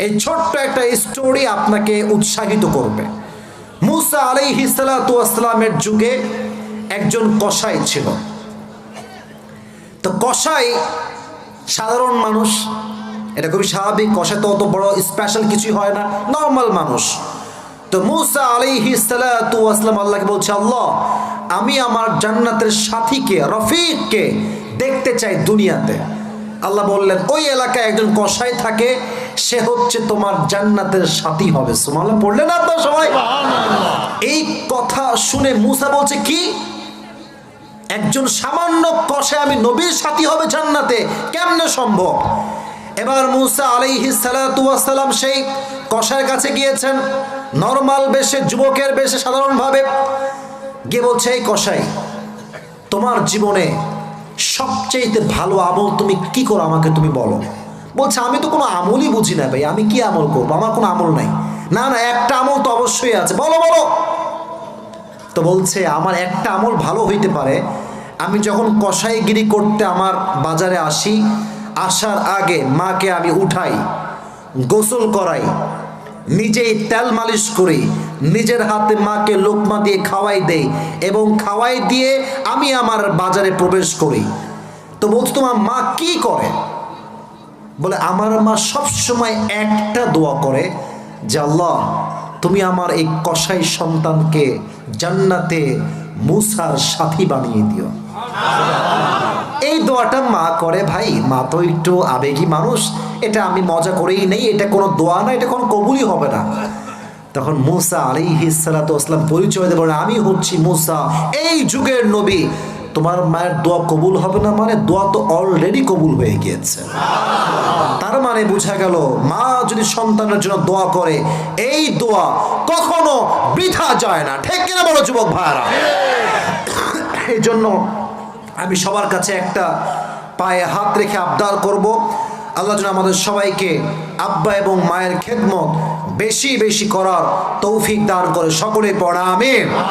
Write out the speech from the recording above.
এই ছোট্ট একটা স্টোরি আপনাকে উৎসাহিত করবে। মুসা আলাইহিস সালাতু ওয়াস সালামের যুগে একজন কসাই ছিল। তো কসাই সাধারণ মানুষ, এটা খুবই স্বাভাবিক। কসাই তো অত বড় স্পেশাল কিছুই হয় না, নর্মাল মানুষ। তো মুসা আলাইহিস সালাতু ওয়াস সালাম আল্লাহকে বলছে, আল্লাহ আমি আমার জান্নাতের সাথীকে, রফিককে দেখতে চাই দুনিয়াতে। আল্লাহ বললেন, ওই এলাকায় একজন কসাই থাকে, সে হচ্ছে তোমার জান্নাতের সাথী হবে। সুবহানাল্লাহ পড়লেন আপনারা সবাই? এই কথা শুনে মুসা বলছে, কি একজন সামান্য কসাই আমি নবীর সাথী হবে জান্নাতে, কেমনে সম্ভব? এবার মুসা আলাইহিস সালাতু ওয়াস সালাম সেই কসাইয়ের কাছে গিয়েছেন, নরমাল বেশে, যুবকের বেশে, সাধারণভাবে গিয়ে বলছে, এই কসাই, তোমার জীবনে সবচেয়ে ভালো আমল তুমি কি করো আমাকে তুমি বলো। বলছে, আমি তো কোনো আমলই বুঝি না ভাই, আমি কি আমল করবো, আমার কোনো আমল নাই। না না, একটা আমল তো অবশ্যই আছে, বলো বলো। তো বলছে, আমার একটা আমল ভালো হইতে পারে, আমি যখন কসাইগিরি করতে আমার বাজারে আসি, আসার আগে মাকে আমি উঠাই, গোসল করাই, নিজেই তেল মালিশ করি, নিজের হাতে মাকে লোকমা দিয়ে খাওয়াই দেই, এবং খাওয়াই দিয়ে আমি আমার বাজারে প্রবেশ করি। তো বলছে, তোমার মা কি করে? বলে, আমার মা সবসময় একটা দোয়া করে যে, আল্লাহ তুমি আমার এই কসাই সন্তানকে জান্নাতে মুসার সাথী বানিয়ে দিও। এই দোয়াটা মা করে। ভাই, মা তো একটু আবেগী মানুষ, এটা আমি মজা করেই নেই, এটা কোনো দোয়া না, এটা কোনো কবুলই হবে না। তখন মুসা আলাইহিস সালাতু ওয়াস সালাম পরিচয় দিয়ে বলেন, আমি হচ্ছি মুসা, এই যুগের নবী। তোমার মায়ের দোয়া কবুল হবে না মানে? দোয়া তো অলরেডি কবুল হয়ে গিয়েছে। তার মানে বোঝা গেল, মা যদি সন্তানের জন্য দোয়া করে, এই দোয়া কখনো বৃথা যায় না। ঠিক কিনা বলো যুবক ভাইরা? এই জন্য আমি সবার কাছে একটা পায়ে হাত রেখে আবদার করব, আল্লাহ যেন আমাদের সবাইকে আব্বা এবং মায়ের খেদমত বেশি বেশি করার তৌফিক দান করে। সকলে পড়া আমিন।